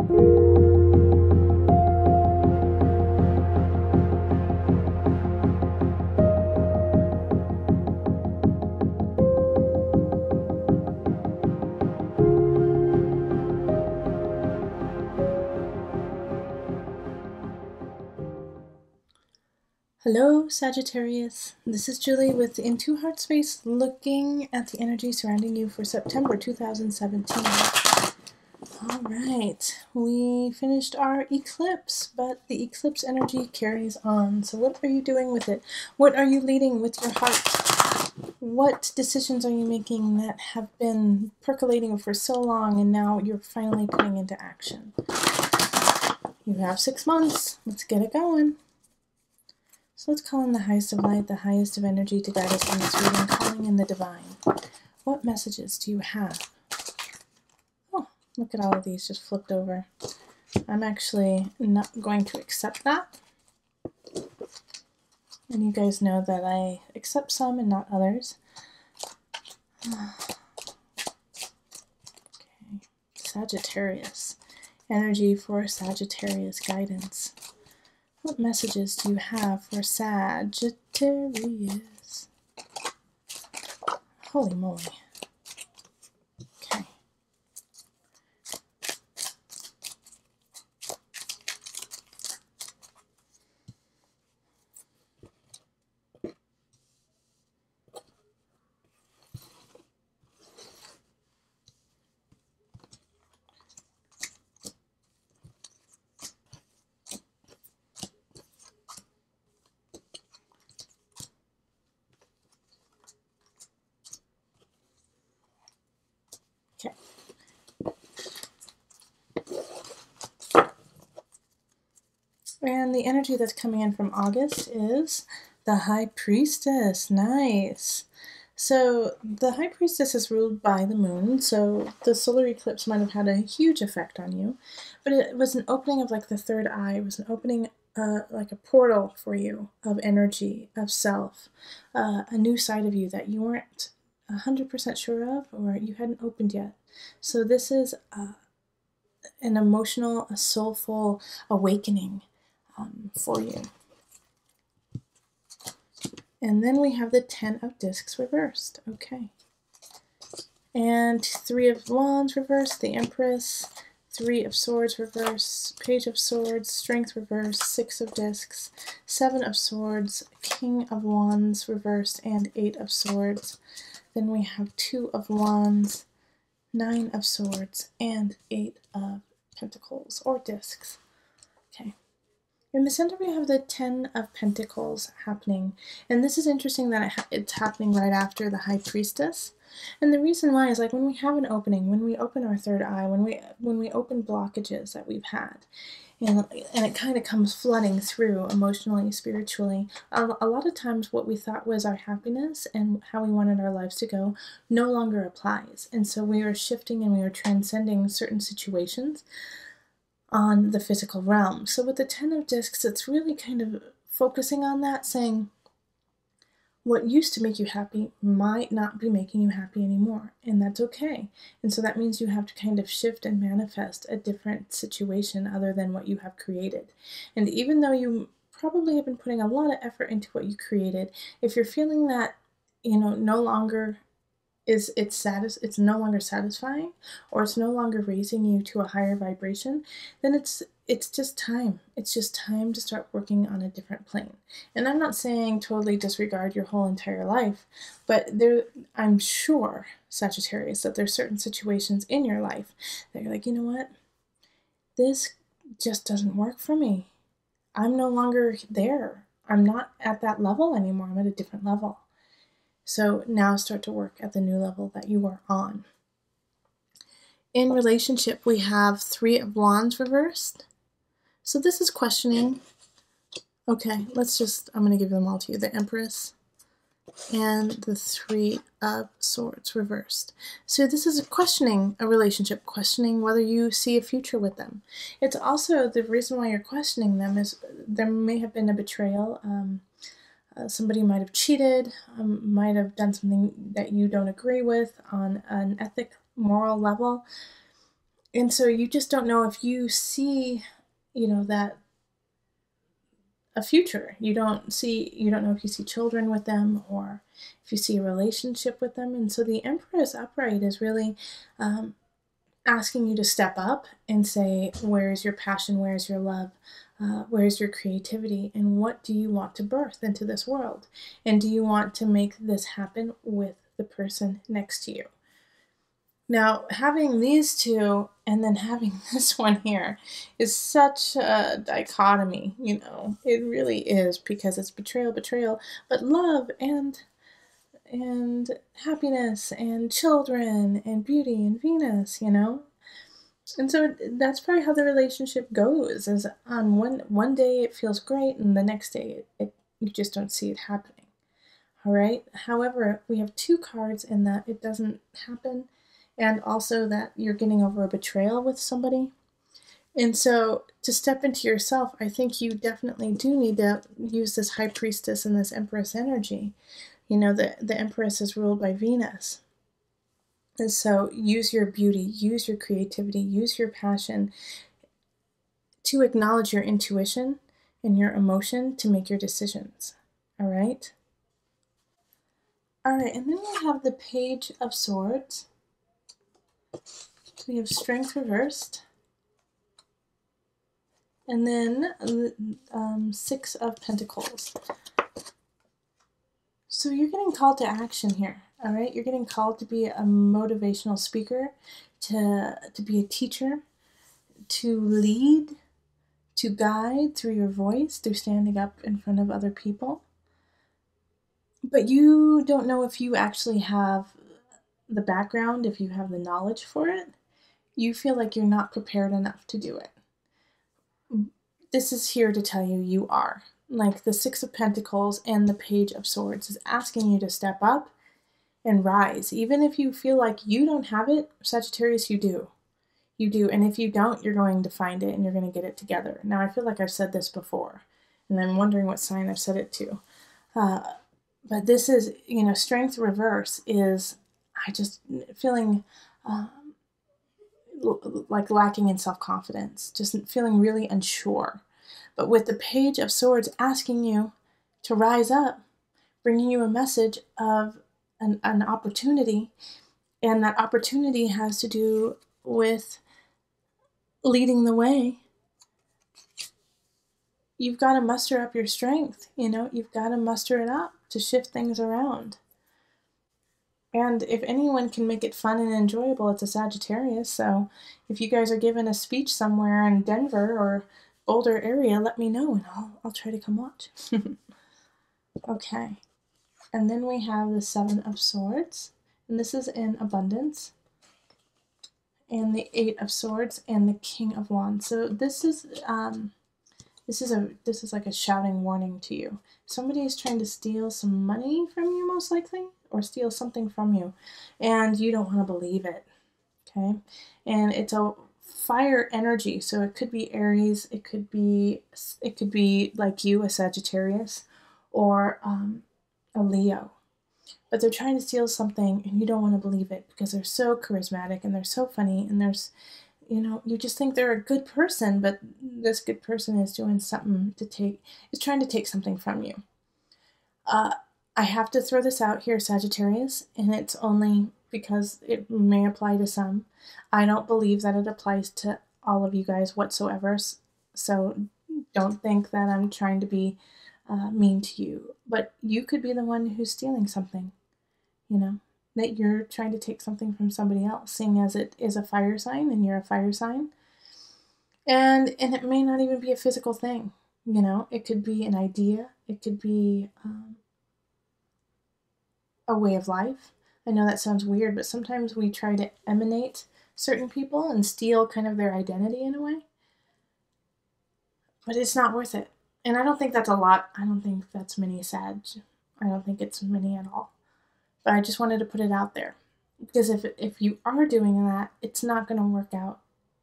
Hello, Sagittarius. This is Julie with Into Heartspace, looking at the energy surrounding you for September 2017. All right, we finished our eclipse, but the eclipse energy carries on. So what are you doing with it? What are you leading with your heart? What decisions are you making that have been percolating for so long and now you're finally putting into action? You have 6 months. Let's get it going. So let's call in the highest of light, the highest of energy to guide us in this reading, calling in the divine. What messages do you have? Oh, look at all of these just flipped over. I'm actually not going to accept that. And you guys know that I accept some and not others. Okay. Sagittarius. Energy for Sagittarius guidance. What messages do you have for Sagittarius? Holy moly. Okay. Okay. And the energy that's coming in from August is the High Priestess. Nice. So the High Priestess is ruled by the moon, so the solar eclipse might have had a huge effect on you, but it was an opening of like the third eye. It was an opening like a portal for you of energy, of self, a new side of you that you weren't 100% sure of or you hadn't opened yet. So this is an emotional, a soulful awakening for you. And then we have the 10 of Discs reversed. Okay. And 3 of Wands reversed, the Empress, 3 of Swords reversed, Page of Swords, Strength reversed, 6 of Discs, 7 of Swords, King of Wands reversed, and 8 of Swords. Then we have 2 of Wands, 9 of Swords, and 8 of Pentacles, or Discs. Okay. In the center we have the 10 of Pentacles happening, and this is interesting that it's happening right after the High Priestess. And the reason why is like when we have an opening, when we open our third eye, when we open blockages that we've had, and it kind of comes flooding through emotionally, spiritually, a lot of times what we thought was our happiness and how we wanted our lives to go no longer applies. And so we are shifting and we are transcending certain situations on the physical realm. So with the 10 of Discs, it's really kind of focusing on that, saying what used to make you happy might not be making you happy anymore, and that's okay. And so that means you have to kind of shift and manifest a different situation other than what you have created. And even though you probably have been putting a lot of effort into what you created, if you're feeling that, no longer it's no longer satisfying, or it's no longer raising you to a higher vibration, then it's just time. It's just time to start working on a different plane. And I'm not saying totally disregard your whole entire life, but I'm sure, Sagittarius, that there's certain situations in your life that you're like, you know what? This just doesn't work for me. I'm no longer there. I'm not at that level anymore. I'm at a different level. So now start to work at the new level that you are on. In relationship, we have 3 of Wands reversed. So this is questioning. Okay, I'm going to give them all to you. The Empress and the 3 of Swords reversed. So this is questioning a relationship, questioning whether you see a future with them. It's also the reason why you're questioning them is there may have been a betrayal. Somebody might have cheated, might have done something that you don't agree with on an ethic, moral level. And so you just don't know if you see, you know, that a future. You don't know if you see children with them or if you see a relationship with them. And so the Empress upright is really asking you to step up and say, where's your passion? Where's your love? Where's your creativity? And what do you want to birth into this world? And do you want to make this happen with the person next to you? Now, having these two and then having this one here is such a dichotomy, you know. It really is, because it's betrayal, but love and happiness and children and beauty and Venus, you know. And so that's probably how the relationship goes, is on one day it feels great and the next day you just don't see it happening. All right. However, we have two cards in that it doesn't happen, and also that you're getting over a betrayal with somebody. And so to step into yourself, I think you definitely do need to use this High Priestess and this Empress energy. You know, the Empress is ruled by Venus. And so use your beauty, use your creativity, use your passion to acknowledge your intuition and your emotion to make your decisions. All right? All right, and then we have the Page of Swords. We have Strength reversed. And then Six of Pentacles. So you're getting called to action here, all right? You're getting called to be a motivational speaker, to be a teacher, to lead, to guide through your voice, through standing up in front of other people. But you don't know if you actually have the background, if you have the knowledge for it. You feel like you're not prepared enough to do it. This is here to tell you you are. Like the Six of Pentacles and the Page of Swords is asking you to step up and rise. Even if you feel like you don't have it, Sagittarius, you do. You do. And if you don't, you're going to find it and you're going to get it together. Now, I feel like I've said this before, and I'm wondering what sign I've said it to. But this is, you know, Strength reverse is I just feeling like lacking in self-confidence, just feeling really unsure. But with the Page of Swords asking you to rise up, bringing you a message of an opportunity, and that opportunity has to do with leading the way. You've got to muster up your strength, you know, you've got to muster it up to shift things around. And if anyone can make it fun and enjoyable, it's a Sagittarius. So if you guys are giving a speech somewhere in Denver or Boulder area, let me know and I'll try to come watch. Okay. And then we have the Seven of Swords, and this is in abundance. And the Eight of Swords and the King of Wands. So this is like a shouting warning to you. Somebody is trying to steal some money from you, most likely, or steal something from you, and you don't want to believe it. Okay, and it's a fire energy, so it could be Aries, it could be like you, a Sagittarius, or a Leo. But they're trying to steal something, and you don't want to believe it because they're so charismatic and they're so funny, and there's, you know, you just think they're a good person, but this good person is doing something is trying to take something from you. I have to throw this out here, Sagittarius, and it's only because it may apply to some. I don't believe that it applies to all of you guys whatsoever, so don't think that I'm trying to be mean to you. But you could be the one who's stealing something, you know, that you're trying to take something from somebody else, seeing as it is a fire sign and you're a fire sign. And it may not even be a physical thing, you know. It could be an idea. It could be a way of life. I know that sounds weird, but sometimes we try to emanate certain people and steal kind of their identity in a way. But it's not worth it. And I don't think that's a lot. I don't think that's many Sag. I don't think it's many at all. But I just wanted to put it out there. Because if you are doing that, it's not going to work out.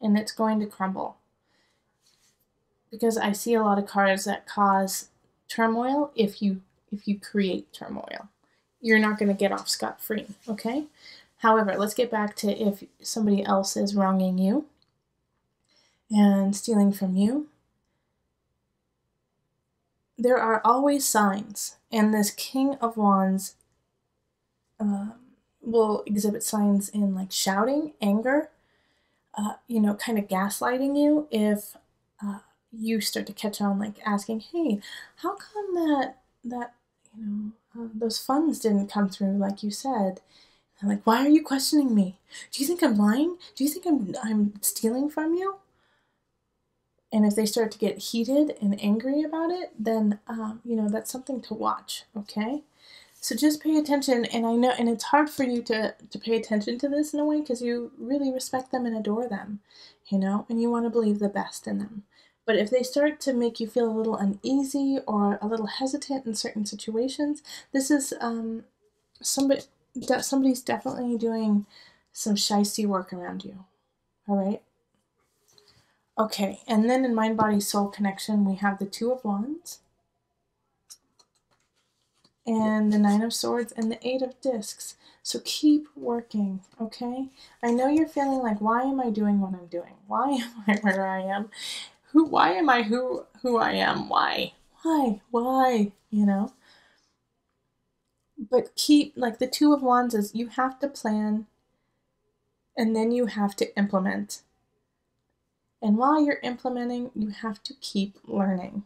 And it's going to crumble. Because I see a lot of cards that cause turmoil if you create turmoil. You're not going to get off scot-free, okay? However, let's get back to if somebody else is wronging you and stealing from you. There are always signs, and this King of Wands will exhibit signs in like shouting, anger, kind of gaslighting you if you start to catch on, like asking, hey, how come that those funds didn't come through like you said? And like, why are you questioning me? Do you think I'm lying? Do you think I'm stealing from you? And if they start to get heated and angry about it, then that's something to watch. Okay. So just pay attention, and I know, and it's hard for you to pay attention to this in a way because you really respect them and adore them, and you want to believe the best in them. But if they start to make you feel a little uneasy or a little hesitant in certain situations, this is somebody's definitely doing some shysty work around you. All right? Okay, and then in Mind, Body, Soul connection, we have the Two of Wands, and the Nine of Swords, and the Eight of Discs. So keep working, okay? I know you're feeling like, why am I doing what I'm doing? Why am I where I am? Why am I who I am? Why? But keep, like the Two of Wands is, you have to plan, and then you have to implement. And while you're implementing, you have to keep learning.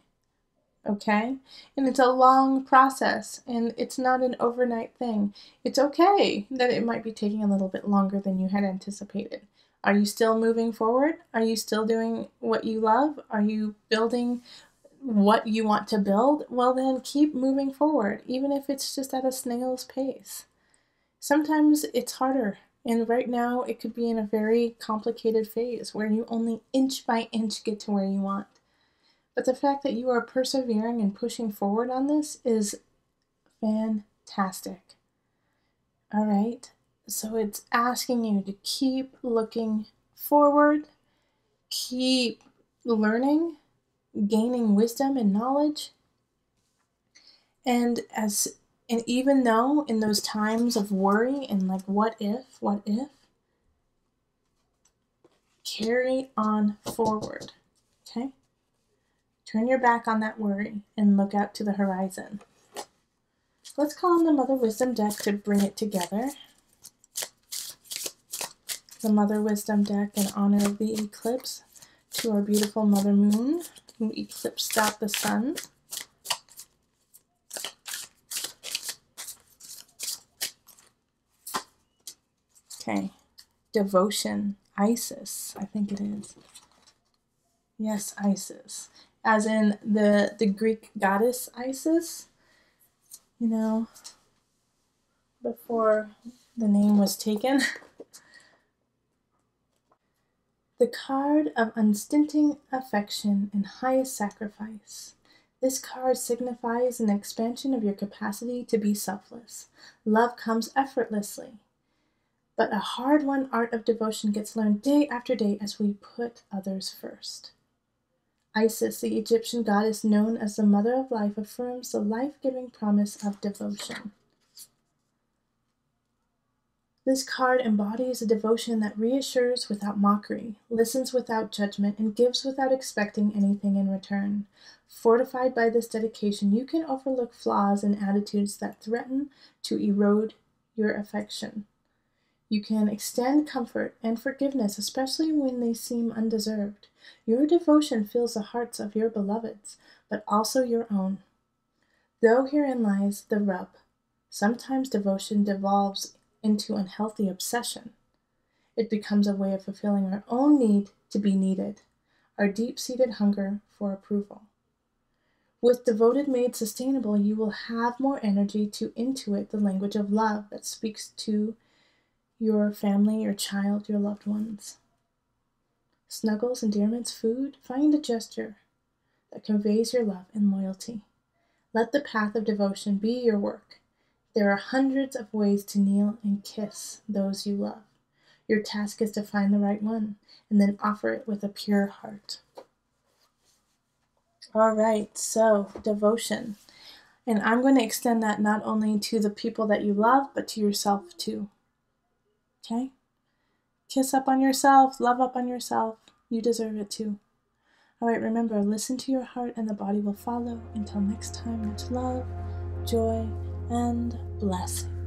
Okay? And it's a long process, and it's not an overnight thing. It's okay that it might be taking a little bit longer than you had anticipated. Are you still moving forward? Are you still doing what you love? Are you building what you want to build? Well, then keep moving forward, even if it's just at a snail's pace. Sometimes it's harder, and right now it could be in a very complicated phase where you only inch by inch get to where you want. But the fact that you are persevering and pushing forward on this is fantastic. All right? So it's asking you to keep looking forward, keep learning, gaining wisdom and knowledge. And even though in those times of worry and like, what if, carry on forward. Okay? Turn your back on that worry and look out to the horizon. Let's call on the Mother Wisdom deck to bring it together. The Mother Wisdom deck in honor of the eclipse to our beautiful Mother Moon, who eclipsed out the sun. Okay, devotion, Isis, I think it is. Yes, Isis. As in the Greek goddess Isis, before the name was taken. The card of unstinting affection and highest sacrifice. This card signifies an expansion of your capacity to be selfless. Love comes effortlessly, but a hard-won art of devotion gets learned day after day as we put others first. Isis, the Egyptian goddess known as the Mother of Life, affirms the life-giving promise of devotion. This card embodies a devotion that reassures without mockery, listens without judgment, and gives without expecting anything in return. Fortified by this dedication, you can overlook flaws and attitudes that threaten to erode your affection. You can extend comfort and forgiveness, especially when they seem undeserved. Your devotion fills the hearts of your beloveds, but also your own. Though herein lies the rub. Sometimes devotion devolves into unhealthy obsession. It becomes a way of fulfilling our own need to be needed, our deep-seated hunger for approval. With devoted made sustainable, you will have more energy to intuit the language of love that speaks to your family, your child, your loved ones. Snuggles, endearments, food, find a gesture that conveys your love and loyalty. Let the path of devotion be your work. There are hundreds of ways to kneel and kiss those you love. Your task is to find the right one and then offer it with a pure heart. All right, so devotion. And I'm going to extend that not only to the people that you love, but to yourself too. Okay? Kiss up on yourself, love up on yourself. You deserve it too. All right, remember, listen to your heart and the body will follow. Until next time, much love, joy, and blessings.